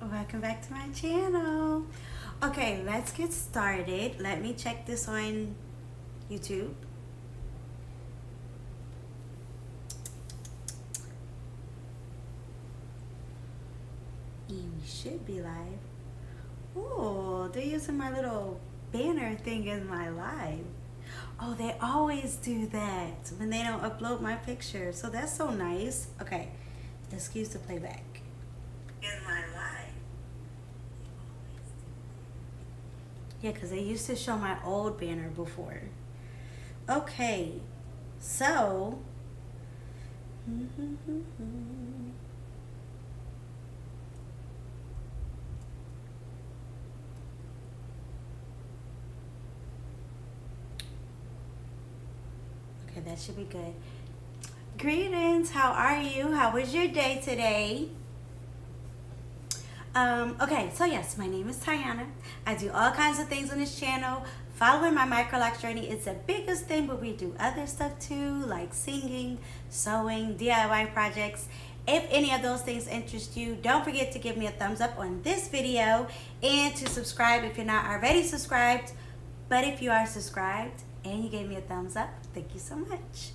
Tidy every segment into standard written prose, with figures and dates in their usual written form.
Welcome back to my channel. Okay, let's get started. Let me check this on YouTube. We should be live. Oh, they're using my little banner thing in my live. Oh, they always do that when they don't upload my picture. So that's so nice. Okay, excuse the playback. In my live. Yeah, because they used to show my old banner before. Okay, so. Okay, that should be good. Greetings, how are you? How was your day today? Okay, so yes, my name is Tiana. I do all kinds of things on this channel. Following my micro-Loc journey is the biggest thing, but we do other stuff too, like singing, sewing, DIY projects. If any of those things interest you, don't forget to give me a thumbs up on this video and to subscribe if you're not already subscribed. But if you are subscribed and you gave me a thumbs up, thank you so much.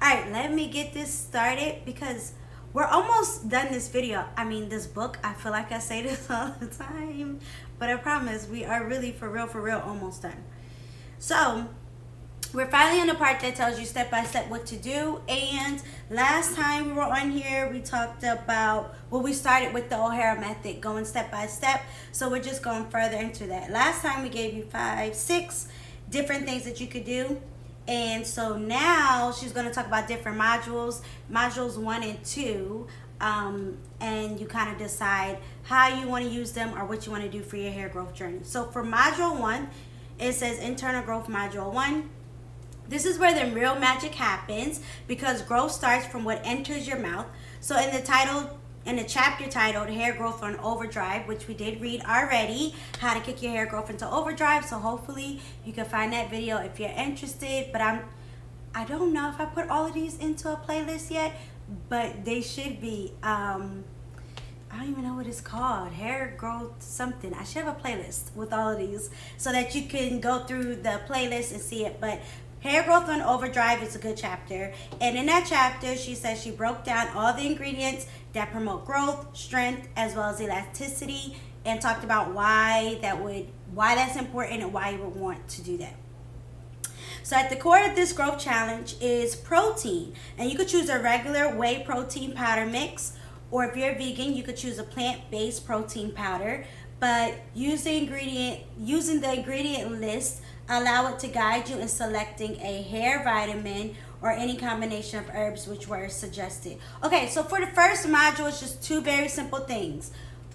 All right, let me get this started because we're almost done this video. I mean, this book, I feel like I say this all the time, but I promise we are really for real, almost done. So we're finally on the part that tells you step by step what to do. And last time we were on here, we talked about, well, we started with the O'Hara method, going step by step. So we're just going further into that. Last time we gave you 5, 6 different things that you could do. And so now she's going to talk about different modules 1 and 2, and you kind of decide how you want to use them or what you want to do for your hair growth journey. So for module 1, it says internal growth module 1. This is where the real magic happens because growth starts from what enters your mouth. So in the title, in the chapter titled Hair Growth on Overdrive, which we did read already, how to kick your hair growth into overdrive. So hopefully you can find that video if you're interested. But I don't know if I put all of these into a playlist yet, but they should be. I don't even know what it's called. Hair growth something. I should have a playlist with all of these so that you can go through the playlist and see it. But Hair Growth on Overdrive is a good chapter. And in that chapter, she says she broke down all the ingredients that promote growth, strength, as well as elasticity, and talked about why that's important and why you would want to do that. So at the core of this growth challenge is protein. And you could choose a regular whey protein powder mix, or if you're vegan, you could choose a plant-based protein powder. But using the ingredient list, allow it to guide you in selecting a hair vitamin or any combination of herbs which were suggested. Okay, so for the first module, it's just 2 very simple things.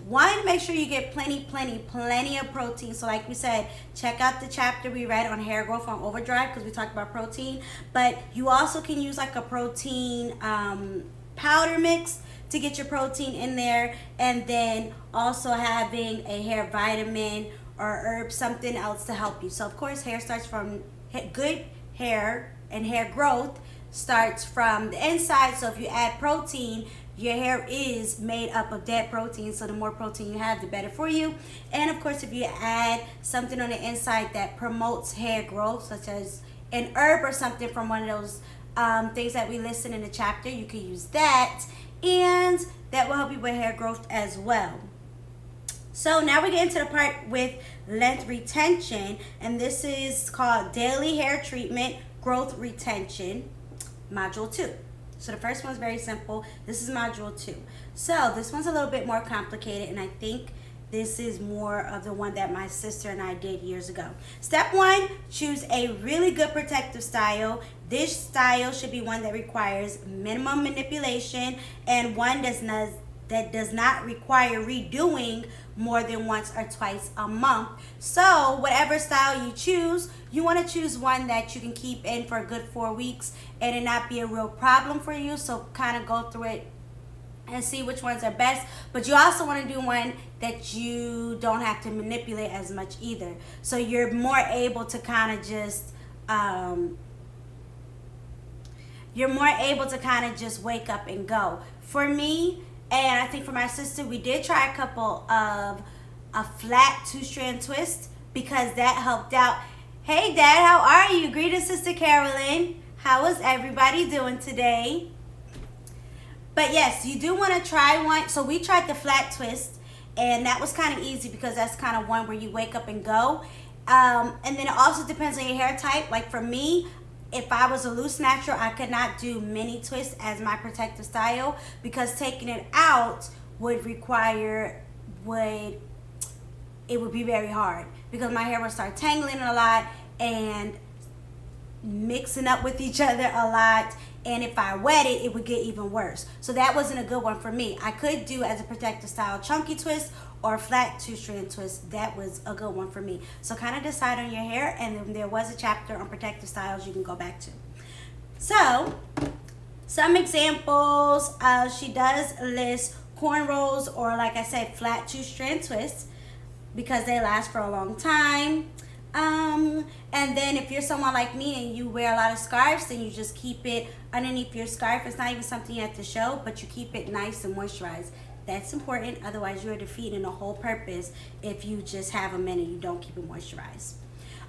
1, make sure you get plenty of protein. So like we said, check out the chapter we read on hair growth on overdrive because we talked about protein. But you also can use like a protein powder mix to get your protein in there, and then also having a hair vitamin or herb, something else to help you. So of course, hair starts from good hair, and hair growth starts from the inside. So if you add protein, your hair is made up of that protein. So the more protein you have, the better for you. And of course, if you add something on the inside that promotes hair growth, such as an herb or something from one of those things that we listed in the chapter, you can use that, and that will help you with hair growth as well. So now we get into the part with length retention, and this is called Daily Hair Treatment Growth Retention, Module 2. So the first one's very simple. This is Module 2. So this one's a little bit more complicated, and I think this is more of the one that my sister and I did years ago. Step 1, choose a really good protective style. This style should be one that requires minimum manipulation and one that does not require redoing more than once or twice a month. So whatever style you choose, you want to choose one that you can keep in for a good 4 weeks and it not be a real problem for you. So kind of go through it and see which ones are best. But you also want to do one that you don't have to manipulate as much either. So you're more able to kind of just wake up and go. For me, And I think for my sister, we did try a couple of a flat 2-strand twist because that helped out. Hey Dad, how are you? Greetings, Sister Carolyn. How is everybody doing today? But yes, you do want to try one. So we tried the flat twist, and that was kind of easy because that's kind of one where you wake up and go. And then it also depends on your hair type. Like for me, if I was a loose natural, I could not do mini twists as my protective style because taking it out would require, it would be very hard because my hair would start tangling a lot and mixing up with each other a lot. And if I wet it, it would get even worse. So that wasn't a good one for me. I could do as a protective style chunky twist or flat 2-strand twist. That was a good one for me. So kind of decide on your hair, and then there was a chapter on protective styles you can go back to. So some examples, she does list cornrows or, like I said, flat 2-strand twists because they last for a long time. And then if you're someone like me and you wear a lot of scarves, then you just keep it underneath your scarf. It's not even something you have to show, but you keep it nice and moisturized. That's important. Otherwise, you're defeating the whole purpose if you just have them in and you don't keep it moisturized.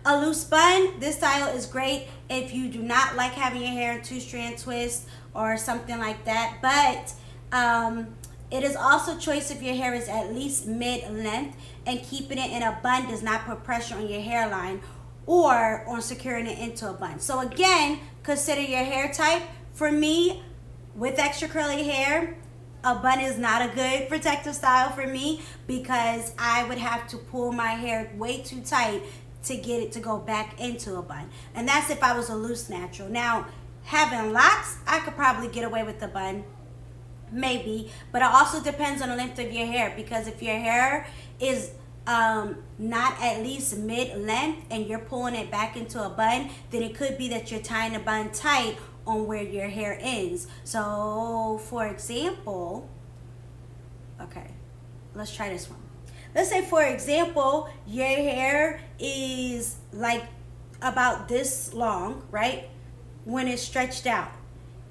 A loose bun. This style is great if you do not like having your hair in 2-strand twists or something like that. But it is also choice if your hair is at least mid-length, and keeping it in a bun does not put pressure on your hairline or on securing it into a bun. So again, consider your hair type. For me, with extra curly hair, a bun is not a good protective style for me because I would have to pull my hair way too tight to get it to go back into a bun. And that's if I was a loose natural. Now, having locks, I could probably get away with the bun. Maybe, but it also depends on the length of your hair, because if your hair is not at least mid-length and you're pulling it back into a bun, then it could be that you're tying the bun tight on where your hair ends. So for example, okay, let's try this one. Let's say for example your hair is like about this long, right, when it's stretched out.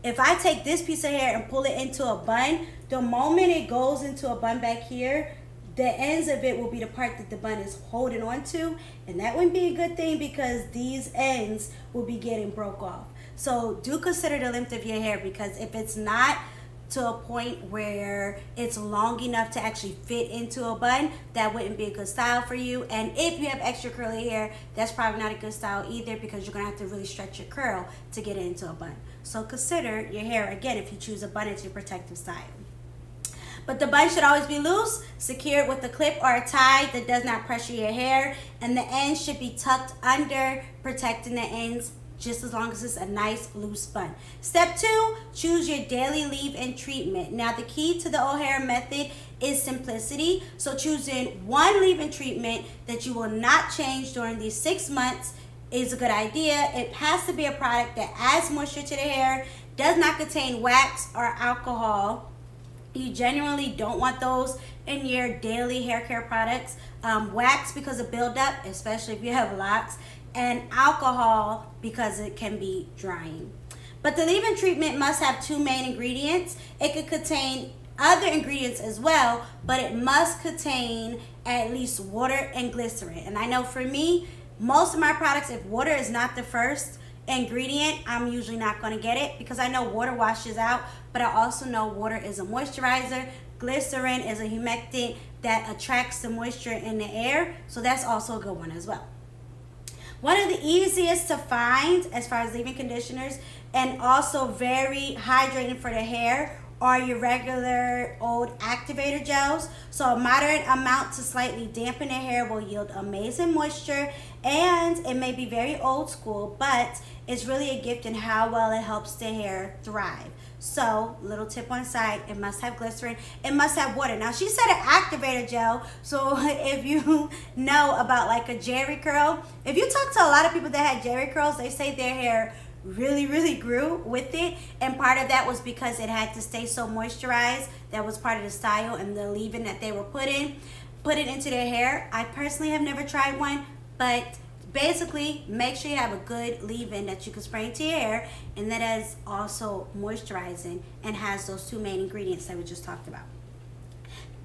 If I take this piece of hair and pull it into a bun, the moment it goes into a bun back here, the ends of it will be the part that the bun is holding on to, and that wouldn't be a good thing because these ends will be getting broke off. So do consider the length of your hair, because if it's not to a point where it's long enough to actually fit into a bun, that wouldn't be a good style for you. And if you have extra curly hair, that's probably not a good style either, because you're gonna have to really stretch your curl to get it into a bun. So consider your hair again if you choose a bun as your protective style. But the bun should always be loose, secured with a clip or a tie that does not pressure your hair, and the ends should be tucked under, protecting the ends just as long as it's a nice loose bun. Step 2, choose your daily leave-in treatment. Now the key to the O'Hara method is simplicity. So choosing one leave-in treatment that you will not change during these 6 months is a good idea. It has to be a product that adds moisture to the hair, does not contain wax or alcohol. You genuinely don't want those in your daily hair care products. Wax because of buildup, especially if you have locks, and alcohol because it can be drying. But the leave-in treatment must have 2 main ingredients. It could contain other ingredients as well, but it must contain at least water and glycerin. And I know for me, most of my products, if water is not the first ingredient, I'm usually not going to get it, because I know water washes out, but I also know water is a moisturizer. Glycerin is a humectant that attracts the moisture in the air, so that's also a good one as well. One of the easiest to find as far as leave-in conditioners, and also very hydrating for the hair, are your regular old activator gels. So a moderate amount to slightly dampen the hair will yield amazing moisture, and it may be very old school, but it's really a gift in how well it helps the hair thrive. So, little tip on the side, it must have glycerin, it must have water. Now, she said an activator gel, so if you know about like a jerry curl, if you talk to a lot of people that had jerry curls, they say their hair really grew with it, and part of that was because it had to stay so moisturized. That was part of the style and the leave-in that they were put it into their hair. I personally have never tried one, but basically make sure you have a good leave-in that you can spray into your hair, and that is also moisturizing and has those 2 main ingredients that we just talked about.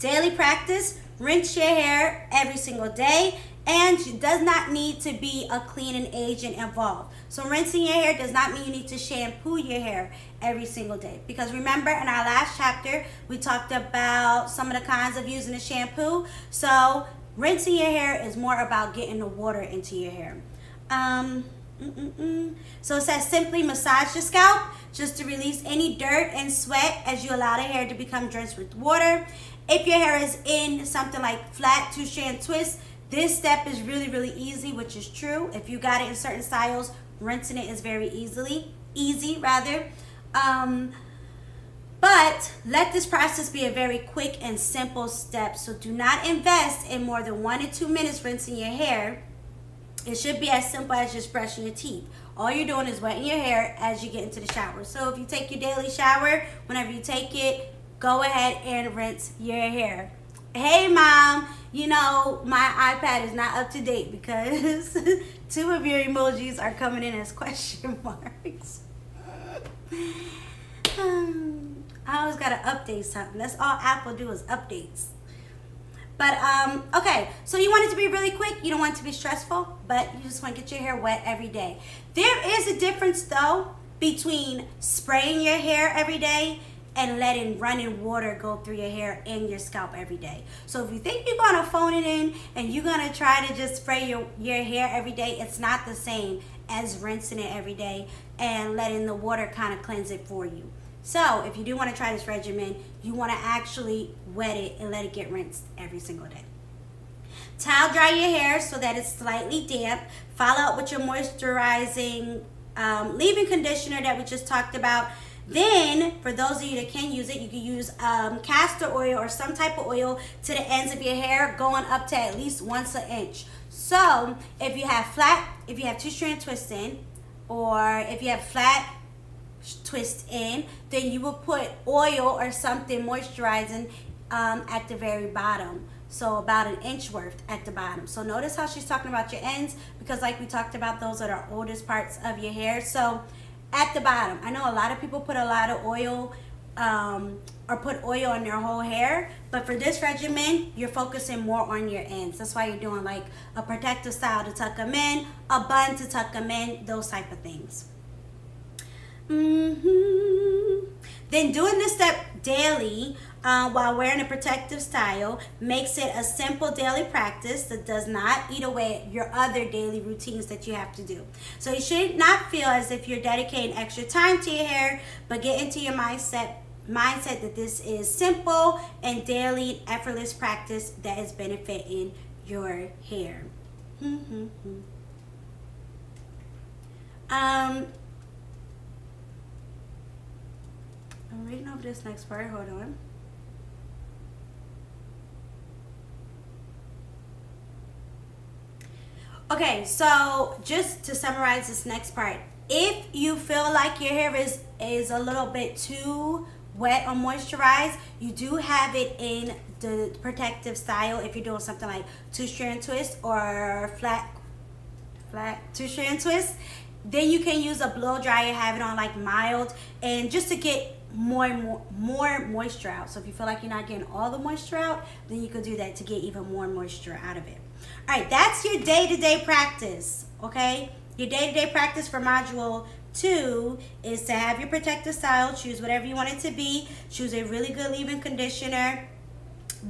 daily practice. Rinse your hair every single day, and it does not need to be a cleaning agent involved. So rinsing your hair does not mean you need to shampoo your hair every single day, because remember in our last chapter we talked about some of the kinds of using the shampoo. So rinsing your hair is more about getting the water into your hair. So it says simply massage your scalp just to release any dirt and sweat as you allow the hair to become drenched with water. If your hair is in something like flat, two-strand twist, this step is really, really easy, which is true. If you got it in certain styles, rinsing it is very easy. But let this process be a very quick and simple step. So do not invest in more than 1 to 2 minutes rinsing your hair. It should be as simple as just brushing your teeth. All you're doing is wetting your hair as you get into the shower. So if you take your daily shower, whenever you take it, go ahead and rinse your hair. Hey mom, you know my iPad is not up to date because 2 of your emojis are coming in as question marks. I always gotta update something. That's all Apple do is updates. But okay, so you want it to be really quick. You don't want it to be stressful, but you just want to get your hair wet every day. There is a difference though between spraying your hair every day and letting running water go through your hair and your scalp every day. So if you think you're gonna phone it in and you're gonna try to just spray your hair every day, it's not the same as rinsing it every day and letting the water kind of cleanse it for you. So if you do want to try this regimen, you want to actually wet it and let it get rinsed every single day. Towel dry your hair so that it's slightly damp. Follow up with your moisturizing leave-in conditioner that we just talked about. Then, for those of you that can use it, you can use castor oil or some type of oil to the ends of your hair, going up to at least once an inch. So if you have two-strand twist in, or if you have flat twist in, then you will put oil or something moisturizing at the very bottom. So about an inch worth at the bottom. So notice how she's talking about your ends, because like we talked about, those are the oldest parts of your hair. So at the bottom, I know a lot of people put a lot of oil or put oil on their whole hair, but for this regimen, you're focusing more on your ends. That's why you're doing like a protective style to tuck them in, a bun to tuck them in, those type of things. Then doing this step daily while wearing a protective style makes it a simple daily practice that does not eat away at your other daily routines that you have to do. So you should not feel as if you're dedicating extra time to your hair, but get into your mindset that this is simple and daily effortless practice that is benefiting your hair. I'm reading over this next part. Hold on. Okay, so just to summarize this next part, if you feel like your hair is a little bit too wet or moisturized, you do have it in the protective style. If you're doing something like two-strand twist or flat two-strand twist, then you can use a blow dryer, have it on like mild, and just to get more moisture out. So if you feel like you're not getting all the moisture out, then you could do that to get even more moisture out of it. All right, that's your day-to-day practice, okay? Your day-to-day practice for module 2 is to have your protective style. Choose whatever you want it to be. Choose a really good leave-in conditioner.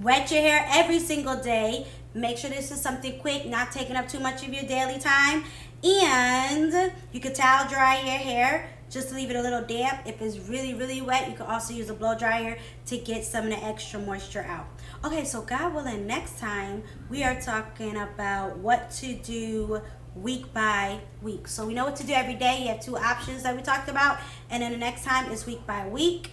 Wet your hair every single day. Make sure this is something quick, not taking up too much of your daily time. And you can towel dry your hair just to leave it a little damp. If it's really, really wet, you can also use a blow dryer to get some of the extra moisture out. Okay, so God willing, next time we are talking about what to do week by week. So we know what to do every day. You have 2 options that we talked about, and then the next time is week by week.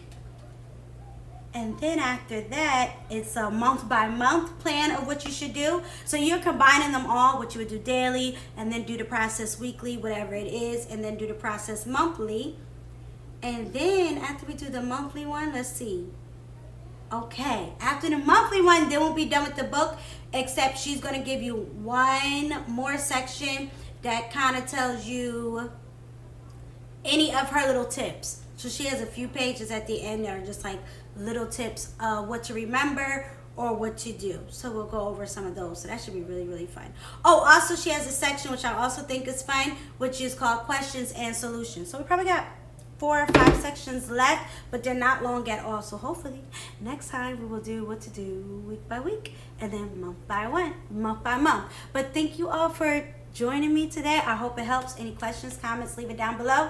And then after that, it's a month by month plan of what you should do. So you're combining them all, what you would do daily, and then do the process weekly, whatever it is, and then do the process monthly. And then after we do the monthly one, let's see. Okay, after the monthly one, then we'll be done with the book, except she's going to give you one more section that kind of tells you any of her little tips. So she has a few pages at the end that are just like little tips of what to remember or what to do. So we'll go over some of those. So that should be really, really fun. Oh, also she has a section which I also think is fun, which is called questions and solutions. So we probably got 4 or 5 sections left, but they're not long at all. So hopefully next time we will do what to do week by week, and then month by month. But thank you all for joining me today. I hope it helps. Any questions, comments, leave it down below.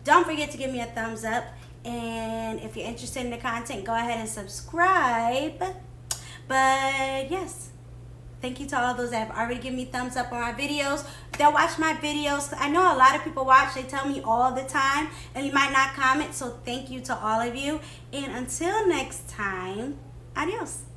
Don't forget to give me a thumbs up. And if you're interested in the content, go ahead and subscribe. But yes, thank you to all those that have already given me thumbs up on my videos. They'll watch my videos. I know a lot of people watch. They tell me all the time, and you might not comment. So thank you to all of you. And until next time, adios.